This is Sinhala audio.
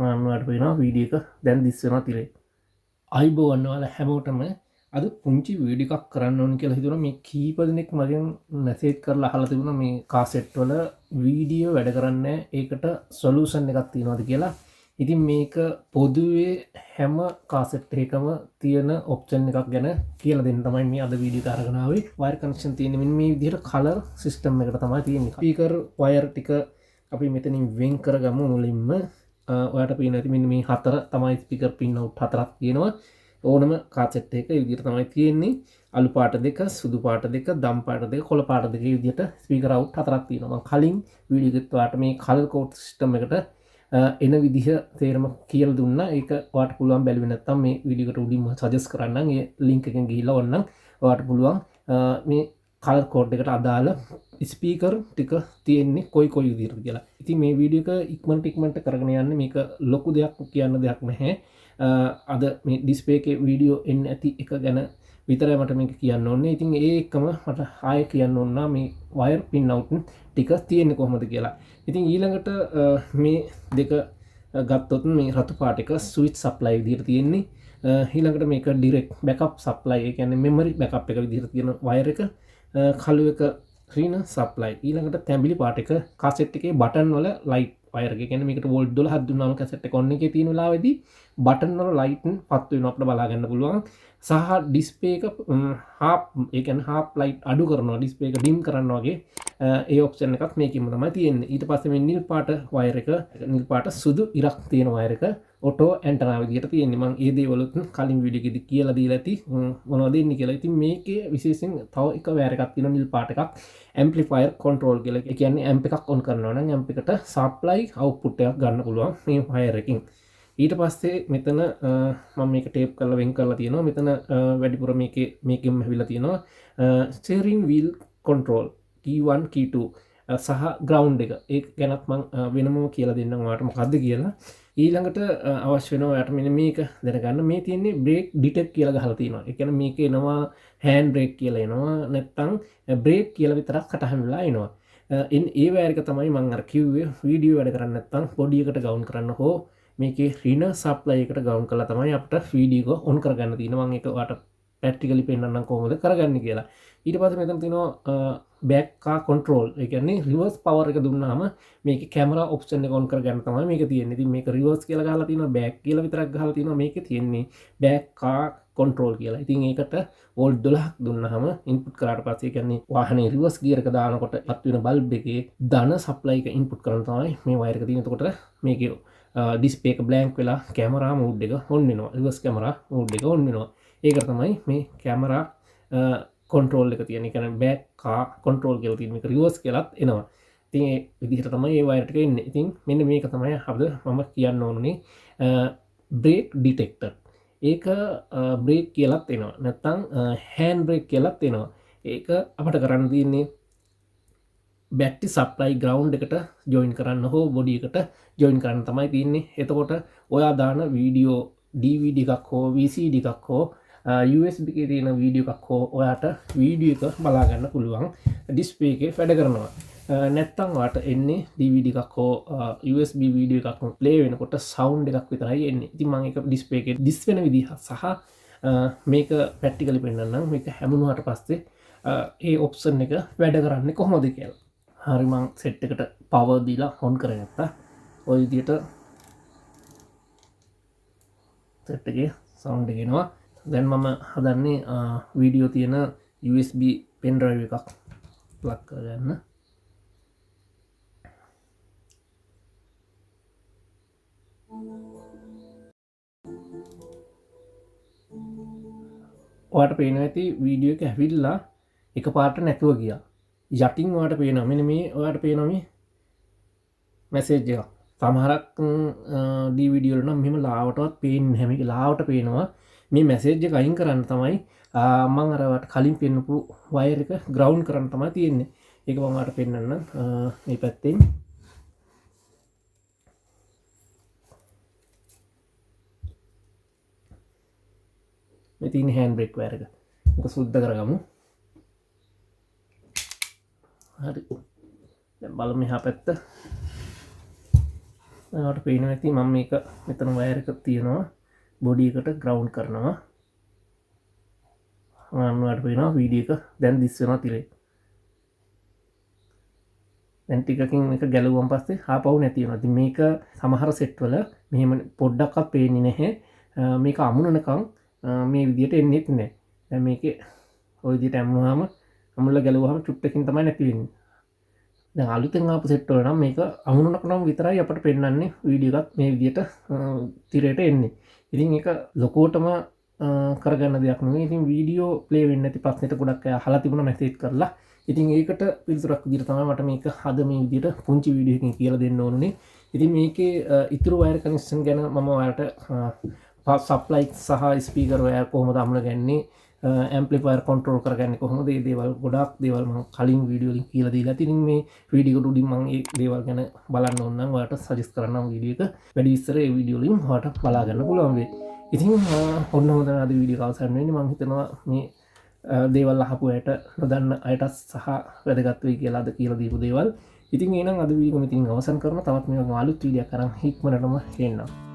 මට පේනවා වීඩියෝ එක දැන් දිස් වෙනවා තිරේ. අයිබෝවන් ඔයාලා හැමෝටම අද පුංචි වීඩියෝ එකක් කරන්න ඕන කියලා හිතුණා. මේ කීප දෙනෙක් මගෙන් මැසේජ් කරලා අහලා තිබුණා මේ කාසෙට් වල වීඩියෝ වැඩ කරන්නේ ඒකට සොලියුෂන් එකක් තියෙනවද කියලා. ඉතින් මේක පොදුවේ හැම කාසෙට් එකකම තියෙන ඔප්ෂන් එකක් ගැන කියලා දෙන්න තමයි මේ අද වීඩියෝ එක අරගෙන ආවේ. වයර් කනෙක්ෂන් තියෙන්නේ මෙන්න මේ විදිහට කලර් සිස්ටම් එකට තමයි තියෙන්නේ. ස්පීකර් වයර් ටික අපි මෙතනින් වෙන් කරගමු මුලින්ම. ඔයාට පේන ඇති මෙන්න මේ හතර තමයි ස්පීකර් පින් අවුට් හතරක් තියෙනවා. ඕනම කාසෙට් එක විදිහට තමයි තියෙන්නේ. අලු පාට දෙක, සුදු පාට දෙක, දම් පාට දෙක, කොළ පාට දෙක විදිහට ස්පීකර් අවුට් හතරක් තියෙනවා. මම කලින් වීඩියෝ එකත් ඔයාට මේ කලර් කෝඩ් සිස්ටම් එකට එන විදිහ තේරම කියලා දුන්නා. ඒක ඔයාට පුළුවන් බැලුවේ නැත්නම් මේ වීඩියෝ එකට උඩින්ම සජෙස්ට් කරන්නම්. ඒ ලින්ක් එකෙන් ගිහිල්ලා ඕනනම් ඔයාට පුළුවන් මේ කලර් කෝඩ් එකට අදාළ ස්පීකර් ටික තියෙන්නේ කොයි විදිහට කියලා. ඉතින් මේ වීඩියෝ එක ඉක්මනට කරගෙන යන්නේ. මේක ලොකු දෙයක් කියන්න දෙයක් නැහැ. අද මේ ඩිස්ප්ලේ එකේ වීඩියෝ එන්න ඇති එක ගැන විතරයි මට මේක කියන්න ඕනේ. ඉතින් ඒකම මට ආයෙ කියන්න ඕන මේ වයර් පින් අවුට් ටික තියෙන්නේ කොහොමද කියලා. ඉතින් ඊළඟට මේ දෙක ගත්තොත් මේ රතු පාට එක ස්විච් සප්ලයි විදිහට තියෙන්නේ. ඊළඟට මේක ඩිරෙක්ට් බෑකප් සප්ලයි, ඒ කියන්නේ මෙමරි බෑකප් එක විදිහට තියෙන වයර් එක. කළු එක රීන සප්ලයි. ඊළඟට තැඹිලි පාට එක කාසෙට් එකේ බටන් වල ලයිට් වයර් එක. කියන්නේ මේකට වෝල්ට් 12ක් දුන්නාම කැසට් එක ඔන් එකේ තියෙන වෙලාවේදී බටන් වල ලයිට් පත් වෙනවා අපිට බලා ගන්න පුළුවන්. සහ ඩිස්ප්ලේ එක හාෆ්, ඒ කියන්නේ හාෆ් ලයිට් අඩු කරනවා, ඩිස්ප්ලේ එක ඩිම් කරනවා වගේ ඒ ඔප්ෂන් එකක් මේකෙම තමයි තියෙන්නේ. ඊට පස්සේ මේ නිල් පාට වයර් එක, නිල් පාට සුදු ඉරක් තියෙන වයර් එක ඔටෝ ඇන්ටනා විදිහට තියෙන්නේ. මම ඒ දේවලුත් කලින් වීඩියෝ එකේදී කියලා දීලා ඇති මොනවද ඉන්නේ කියලා. ඉතින් මේකේ විශේෂයෙන් තව එක වයර් එකක් තියෙනවා නිල් පාට එකක්, Amplifier control කියලා. ඒ කියන්නේ amp එකක් on කරනවා නම් amp එකට supply output එකක් ගන්න පුළුවන් මේ වයර් එකකින්. ඊට පස්සේ මෙතන මම මේක ටේප් කරලා වෙන් කරලා තියෙනවා. මෙතන වැඩිපුර මේකෙම ඇවිල්ලා තියෙනවා steering wheel control key 1 key 2 සහ ground එක. ඒක ගැනත් මම වෙනමම කියලා දෙන්නම් ඔයාලට මොකද්ද කියලා. ඊළඟට අවශ්‍ය වෙනවා ඔයාලට මෙන්න මේක දැනගන්න. මේ තියෙන්නේ brake detect කියලා ගහලා තියෙනවා. ඒ කියන්නේ මේක එනවා hand brake කියලා එනවා, නැත්නම් brake කියලා විතරක් කටහන් වෙලා එනවා. ඒ වයර් එක තමයි මම අර කිව්වේ වීඩියෝ වැඩ කරන්නේ නැත්නම් පොඩි එකට ගවුන් කරන්න හෝ මේකේ රින සප්ලයි එකට ගවුන් කළා තමයි අපිට වීඩියෝ එක ඔන් කරගන්න තියෙනවා. මම ඒක ඔයාලට ප්‍රැක්ටිකලි පෙන්නන්නම් කොහොමද කරගන්නේ කියලා. ඊට පස්සේ මෙතන තියෙනවා බෑක් කා කන්ට්‍රෝල්. ඒ කියන්නේ රිවර්ස් පවර් එක දුන්නාම මේකේ කැමරා ඔප්ෂන් එක ඔන් කරගන්න තමයි මේක තියෙන්නේ. ඉතින් මේක රිවර්ස් කියලා ගහලා තියෙනවා, බෑක් කියලා විතරක් ගහලා තියෙනවා. මේකේ තියෙන්නේ බෑක් කා කන්ට්‍රෝල් කියලා. ඉතින් ඒකට වෝල්ට් 12ක් දුන්නාම ඉන්පුට් කරාට පස්සේ ඒ කියන්නේ වාහනේ රිවර්ස් ගියර් එක දානකොට පත් වෙන බල්බ් එකේ ධන සප්ලයි එක ඉන්පුට් කරන තමයි මේ වයර් එක තියෙන්නේ. එතකොට මේකේ ඩිස්ප්ලේ එක බ්ලැන්ක් වෙලා කැමරා මෝඩ් එක ඔන් වෙනවා. රිවර්ස් කැමරා මෝඩ් එක ඔන් වෙනවා. ඒක තමයි මේ කැමරා කොන්ට්‍රෝල් එක තියෙන. ඒ කියන්නේ බෑක් කා කොන්ට්‍රෝල් කියලා තියෙන. මේක රිවර්ස් කියලාත් එනවා. ඉතින් ඒ විදිහට තමයි මේ වයර් ටික එන්නේ. ඉතින් මෙන්න මේක තමයි අපිට මම කියන්න ඕනේ බ්‍රේක් ඩිටෙක්ටර්. ඒක බ්‍රේක් කියලාත් එනවා. නැත්නම් හෑන්ඩ් බ්‍රේක් කියලාත් එනවා. ඒක අපිට කරන්න තියෙන්නේ බැටරි සප්ලයි ග්‍රවුන්ඩ් එකට ජොයින් කරන්න හෝ බොඩි එකට ජොයින් කරන්න තමයි තියෙන්නේ. එතකොට ඔයා දාන වීඩියෝ DVD එකක් හෝ VCD එකක් හෝ USB එකේ තියෙන වීඩියෝ එකක් හෝ ඔයාට වීඩියෝ එක බලා ගන්න පුළුවන් ඩිස්ප්ලේ එකේ වැඩ කරනවා. නැත්තම් ඔයාට එන්නේ DVD එකක් හෝ USB වීඩියෝ එකක් ප්ලේ වෙනකොට සවුන්ඩ් එකක් විතරයි එන්නේ. ඉතින් මම ඒක ඩිස්ප්ලේ එකේ ඩිස් වෙන විදිහ සහ මේක ප්‍රැක්ටිකලි පෙන්නන්නම්. මේක හැමුණාට පස්සේ ඒ ඔප්ෂන් එක වැඩ කරන්නේ කොහොමද කියලා. හරි, මම සෙට් එකට පවර් දීලා ඔන් කරගත්තා. ඔය විදිහට සෙට් එකේ සවුන්ඩ් එක එනවා. දැන් මම හදන්නේ වීඩියෝ තියෙන USB pen drive එකක් ප්ලග් කරගන්න. ඔයාලට පේනවා ඇති වීඩියෝ එක ඇවිල්ලා එකපාරට නැතුව ගියා. යටින් ඔයාලට පේනවා මෙන්න මේ ඔයාලට පේනවා මේ මැසේජ් එක. සමහරක් DVD වල නම් මෙහෙම ලාවටවත් පේන්නේ නැහැ. මේක ලාවට පේනවා. මේ මැසේජ් එක අයින් කරන්න තමයි මම අර කලින් පෙන්නපු වයර් එක ග්‍රවුන්ඩ් කරන්න තමයි තියෙන්නේ. ඒක මම ඔයාලට පෙන්නන්නම් මේ පැත්තෙන්. මේ තියෙන හෑන්ඩ් බ්‍රේක් වයර් එක. ඒක සුද්ධ කරගමු. හරි. දැන් බලමු මෙහා පැත්ත. ඔයාලට පේනවා ඇති මම මේක මෙතන වයර් එකක් තියෙනවා බොඩි එකට ග්‍රවුන්ඩ් කරනවා. ඔයාලට පේනවා වීඩියෝ එක දැන් දිස් වෙනවා තිරේ. දැන් ටිකකින් මේක ගැලුවම පස්සේ ආපහු නැති වෙනවා. ඉතින් මේක සමහර සෙට් වල මෙහෙම පොඩ්ඩක්වත් පේන්නේ නැහැ. මේක අමුණනකම් මේ විදියට එන්නේත් නැහැ. දැන් මේකේ ওই විදියට අමුණාම අමුණලා ගැලුවාම චුට්ටකින් තමයි නැති වෙන්නේ. දැන් අලුතෙන් ආපු සෙට් වල නම් මේක අමුණනකම් විතරයි අපිට පෙන්වන්නේ වීඩියෝ එකත් මේ විදියට තිරයට එන්නේ. ඉතින් ඒක ලොකෝටම කරගන්න දෙයක් නෙවෙයි. ඉතින් වීඩියෝ ප්ලේ වෙන්නේ නැති ප්‍රශ්නෙට ගොඩක් අය අහලා තිබුණා මැසේජ් කරලා. ඉතින් ඒකට පිළිතුරක් විදිහට තමයි මට මේක අද මේ විදිහට පුංචි වීඩියෝ එකකින් කියලා දෙන්න ඕනුනේ. ඉතින් මේකේ ඉතුරු වයර් කනෙක්ෂන් ගැන මම ඔයාලට සප්ලයි සහ ස්පීකර් වයර් කොහොමද අමුණගන්නේ, ඇම්ප්ලිෆයර් කන්ට්‍රෝල් කරගන්නේ කොහොමද, මේ දේවල් ගොඩාක් දේවල් මම කලින් වීඩියෝ වලින් කියලා දීලා තියෙනවා. ඉතින් මේ වීඩියෝ එකට උඩින් මම මේ දේවල් ගැන බලන්න ඕන නම් ඔයාලට සජෙස්ට් කරනවා වීඩියෝ එක. වැඩි විස්තර මේ වීඩියෝ වලින් ඔයාලට බලා ගන්න පුළුවන් වෙයි. ඉතින් ඔන්න හොඳයි අද වීඩියෝ එක අවසන් වෙන්නේ. මම හිතනවා මේ දේවල් අහපු අයට නොදන්න අයට සහ වැදගත් වෙයි කියලා අද කියලා දීපු දේවල්. ඉතින් එහෙනම් අද වීඩියෝ එක මෙතනින් අවසන් කරනවා. තවත් මේ වගේ අලුත් වීඩියෝයක් අරන් ඉක්මනටම එන්නම්.